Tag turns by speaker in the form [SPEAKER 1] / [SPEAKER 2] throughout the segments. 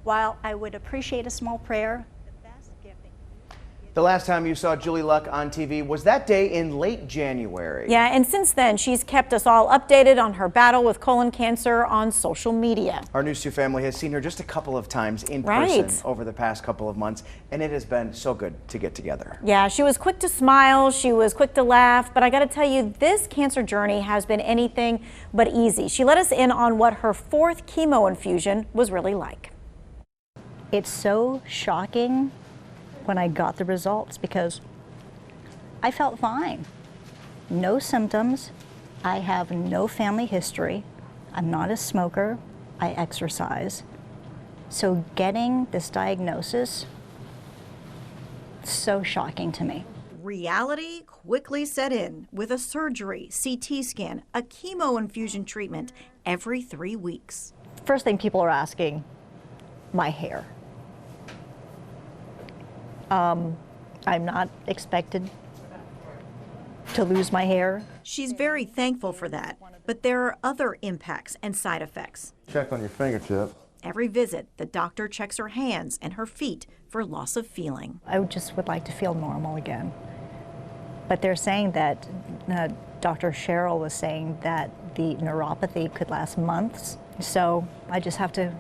[SPEAKER 1] While I would appreciate a small prayer,
[SPEAKER 2] the last time you saw Julie Luck on TV was that day in late January.
[SPEAKER 3] Yeah, and since then, she's kept us all updated on her battle with colon cancer on social media.
[SPEAKER 2] Our News 2 family has seen her just a couple of times in person over the past couple of months, and it has been so good to get together.
[SPEAKER 3] Yeah, she was quick to smile, she was quick to laugh, but I gotta tell you, this cancer journey has been anything but easy. She let us in on what her 4th chemo infusion was really like.
[SPEAKER 1] it's so shocking when I got the results because I felt fine. No symptoms. I have no family history. I'm not a smoker. I exercise. So getting this diagnosis, so shocking to me.
[SPEAKER 4] Reality quickly set in with a surgery, CT scan, a chemo infusion treatment every 3 weeks.
[SPEAKER 1] First thing people are asking, my hair. I'm not expected to lose my hair.
[SPEAKER 4] She's very thankful for that, but there are other impacts and side effects.
[SPEAKER 5] Check on your fingertip.
[SPEAKER 4] Every visit, the doctor checks her hands and her feet for loss of feeling.
[SPEAKER 1] I just would like to feel normal again. But they're saying that, Dr. Cheryl was saying that the neuropathy could last months. So I just have to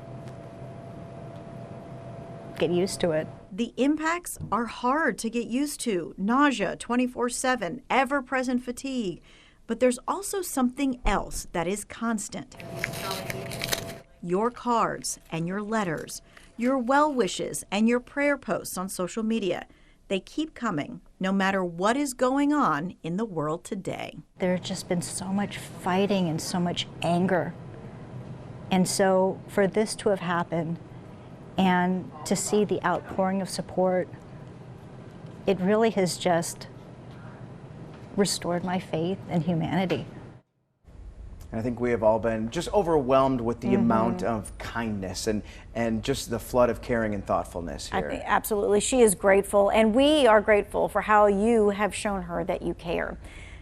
[SPEAKER 1] get used to it.
[SPEAKER 4] The impacts are hard to get used to. Nausea 24/7, ever-present fatigue. But there's also something else that is constant. Your cards and your letters, your well wishes and your prayer posts on social media. They keep coming, no matter what is going on in the world today.
[SPEAKER 1] There's just been so much fighting and so much anger. And so for this to have happened and to see the outpouring of support, it really has just restored my faith in humanity.
[SPEAKER 2] And I think we have all been just overwhelmed with the amount of kindness and just the flood of caring and thoughtfulness here.
[SPEAKER 3] Absolutely. She is grateful, and we are grateful for how you have shown her that you care.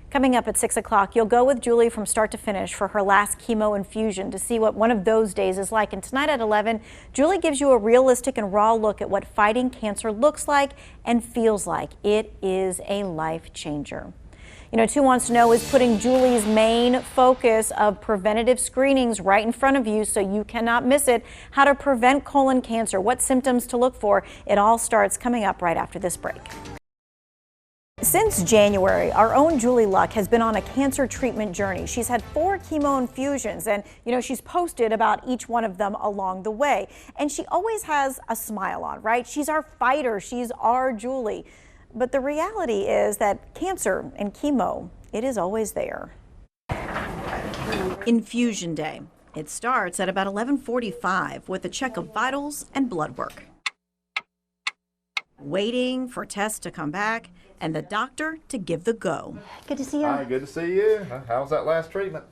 [SPEAKER 3] Coming up at 6 o'clock, you'll go with Julie from start to finish for her last chemo infusion to see what one of those days is like. And tonight at 11, Julie gives you a realistic and raw look at what fighting cancer looks like and feels like. It is a life changer. You know, 2 Wants to Know is putting Julie's main focus of preventative screenings right in front of you so you cannot miss it. How to prevent colon cancer, what symptoms to look for. It all starts coming up right after this break. Since January, our own Julie Luck has been on a cancer treatment journey. She's had 4 chemo infusions and, you know, she's posted about each one of them along the way. And she always has a smile on, right? She's our fighter. She's our Julie. But the reality is that cancer and chemo, it is always there.
[SPEAKER 4] Infusion day. It starts at about 11:45 with a check of vitals and blood work. Waiting for tests to come back and the doctor to give the go.
[SPEAKER 1] Good to see you.
[SPEAKER 5] Hi, good to see you. How's that last treatment?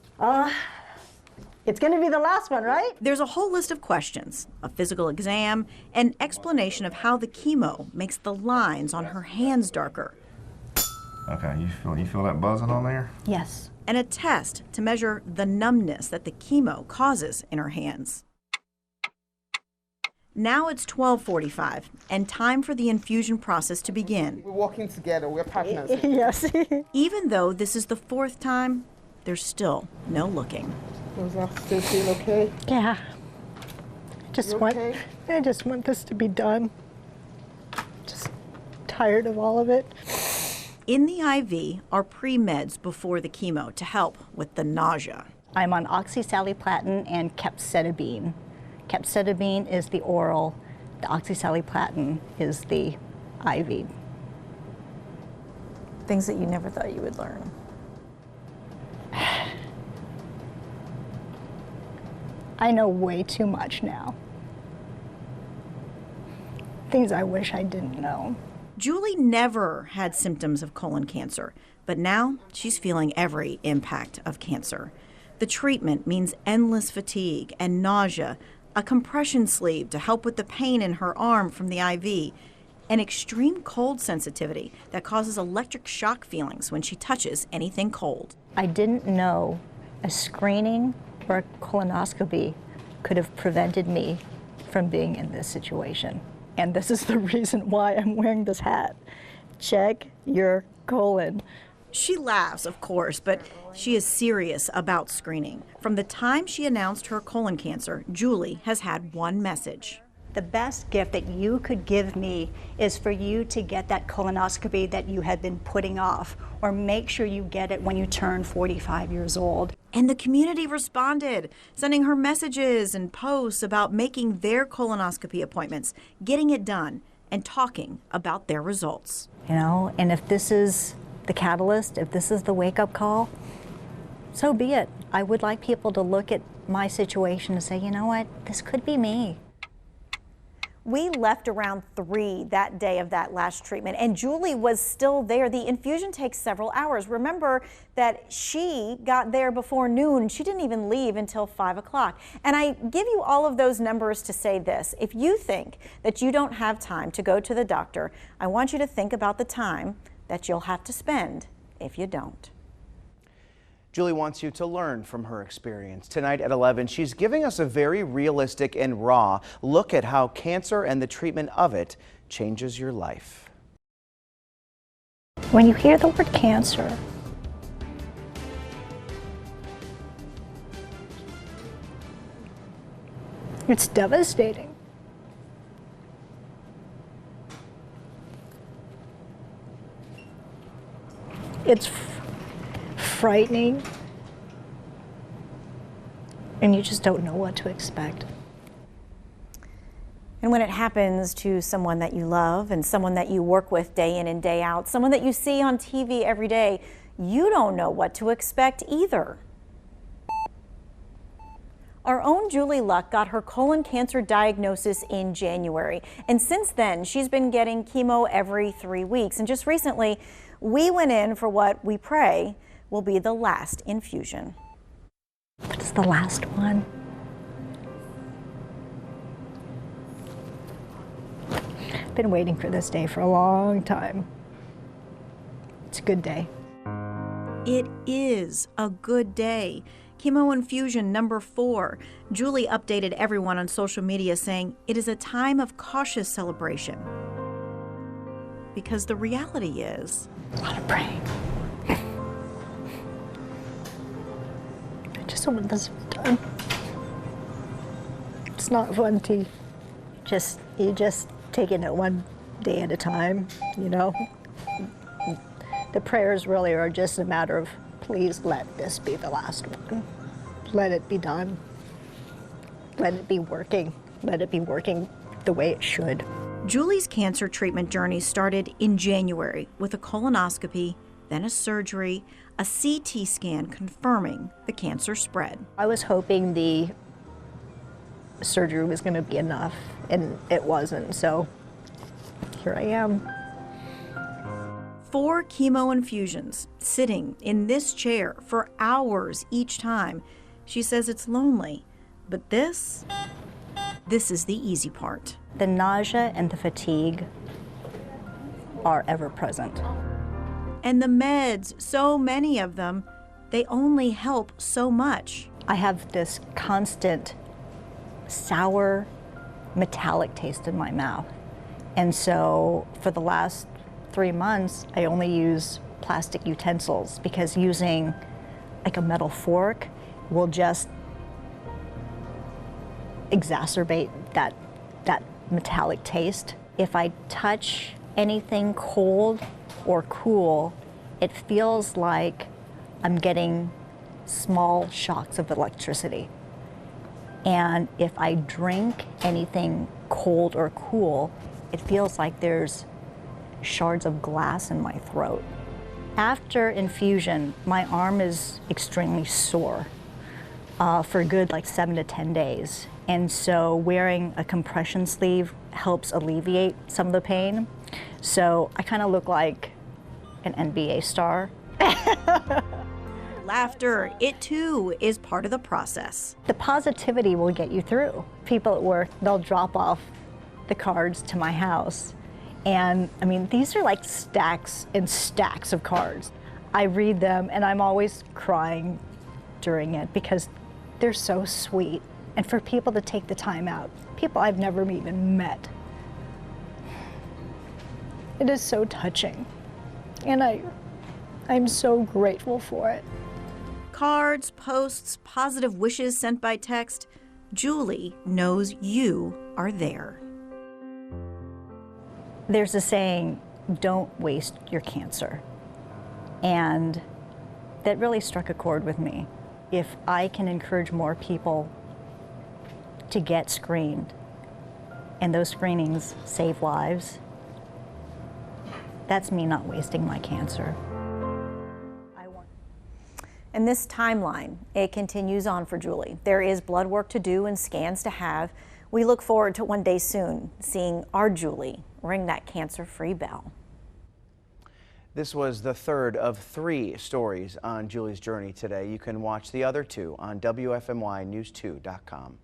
[SPEAKER 1] It's going to be the last one, right?
[SPEAKER 4] There's a whole list of questions, a physical exam, an explanation of how the chemo makes the lines on her hands darker.
[SPEAKER 5] Okay, you feel that buzzing on there?
[SPEAKER 1] Yes.
[SPEAKER 4] And a test to measure the numbness that the chemo causes in her hands. Now it's 12:45 and time for the infusion process to begin.
[SPEAKER 6] We're walking together, we're partners.
[SPEAKER 1] Yes.
[SPEAKER 4] Even though this is the 4th time, there's still no looking.
[SPEAKER 6] Does that still feel okay?
[SPEAKER 1] Yeah.
[SPEAKER 6] Okay?
[SPEAKER 1] I just want this to be done. Just tired of all of it.
[SPEAKER 4] In the IV are pre-meds before the chemo to help with the nausea.
[SPEAKER 1] I'm on oxaliplatin and capecitabine. Capecitabine is the oral, the oxaliplatin is the IV.
[SPEAKER 3] Things that you never thought you would learn.
[SPEAKER 1] I know way too much now. Things I wish I didn't know.
[SPEAKER 4] Julie never had symptoms of colon cancer, but now she's feeling every impact of cancer. The treatment means endless fatigue and nausea, a compression sleeve to help with the pain in her arm from the IV, and extreme cold sensitivity that causes electric shock feelings when she touches anything cold.
[SPEAKER 1] I didn't know a screening or a colonoscopy could have prevented me from being in this situation. And this is the reason why I'm wearing this hat. Check your colon.
[SPEAKER 4] She laughs, of course, but she is serious about screening. From the time she announced her colon cancer, Julie has had one message.
[SPEAKER 1] The best gift that you could give me is for you to get that colonoscopy that you had been putting off, or make sure you get it when you turn 45 years old.
[SPEAKER 4] And the community responded, sending her messages and posts about making their colonoscopy appointments, getting it done, and talking about their results.
[SPEAKER 1] You know, and if this is the catalyst, if this is the wake-up call, so be it. I would like people to look at my situation and say, you know what, this could be me.
[SPEAKER 3] We left around 3 that day of that last treatment, and Julie was still there. The infusion takes several hours. Remember that she got there before noon. She didn't even leave until 5 o'clock. And I give you all of those numbers to say this. If you think that you don't have time to go to the doctor, I want you to think about the time that you'll have to spend if you don't.
[SPEAKER 2] Julie wants you to learn from her experience. Tonight at 11, she's giving us a very realistic and raw look at how cancer and the treatment of it changes your life.
[SPEAKER 1] When you hear the word cancer, it's devastating. It's frightening, and you just don't know what to expect.
[SPEAKER 3] And when it happens to someone that you love and someone that you work with day in and day out, someone that you see on TV every day, you don't know what to expect either. Our own Julie Luck got her colon cancer diagnosis in January, and since then she's been getting chemo every 3 weeks. And just recently, we went in for what we pray will be the last infusion.
[SPEAKER 1] It's the last one. I've been waiting for this day for a long time. It's a good day.
[SPEAKER 4] It is a good day. Chemo infusion number 4. Julie updated everyone on social media saying it is a time of cautious celebration. Because the reality is,
[SPEAKER 1] A lot of praying. I just want this done. It's not fun to you just taking it one day at a time, you know? The prayers really are just a matter of, please let this be the last one. Let it be done. Let it be working. Let it be working the way it should.
[SPEAKER 4] Julie's cancer treatment journey started in January with a colonoscopy, then a surgery, a CT scan confirming the cancer spread.
[SPEAKER 1] I was hoping the surgery was going to be enough, and it wasn't, so here I am.
[SPEAKER 4] 4 chemo infusions, sitting in this chair for hours each time. She says it's lonely, but this is the easy part.
[SPEAKER 1] The nausea and the fatigue are ever present.
[SPEAKER 4] And the meds, so many of them, they only help so much.
[SPEAKER 1] I have this constant sour, metallic taste in my mouth. And so for the last 3 months, I only use plastic utensils because using like a metal fork will just exacerbate that metallic taste. If I touch anything cold or cool, it feels like I'm getting small shocks of electricity. And if I drink anything cold or cool, it feels like there's shards of glass in my throat. After infusion, my arm is extremely sore for a good 7 to 10 days. And so wearing a compression sleeve helps alleviate some of the pain. So I kind of look like an NBA star.
[SPEAKER 4] Laughter, it too is part of the process.
[SPEAKER 1] The positivity will get you through. People at work, they'll drop off the cards to my house. And I mean, these are like stacks and stacks of cards. I read them and I'm always crying during it because they're so sweet. And for people to take the time out people I've never even met. It is so touching, and I'm so grateful for it.
[SPEAKER 4] Cards, posts, positive wishes sent by text. Julie knows you are there.
[SPEAKER 1] There's a saying, don't waste your cancer. And that really struck a chord with me. If I can encourage more people to get screened, and those screenings save lives, that's me not wasting my cancer.
[SPEAKER 3] And this timeline, it continues on for Julie. There is blood work to do and scans to have. We look forward to one day soon seeing our Julie ring that cancer-free bell.
[SPEAKER 2] This was the third of 3 stories on Julie's journey today. You can watch the other 2 on WFMYnews2.com.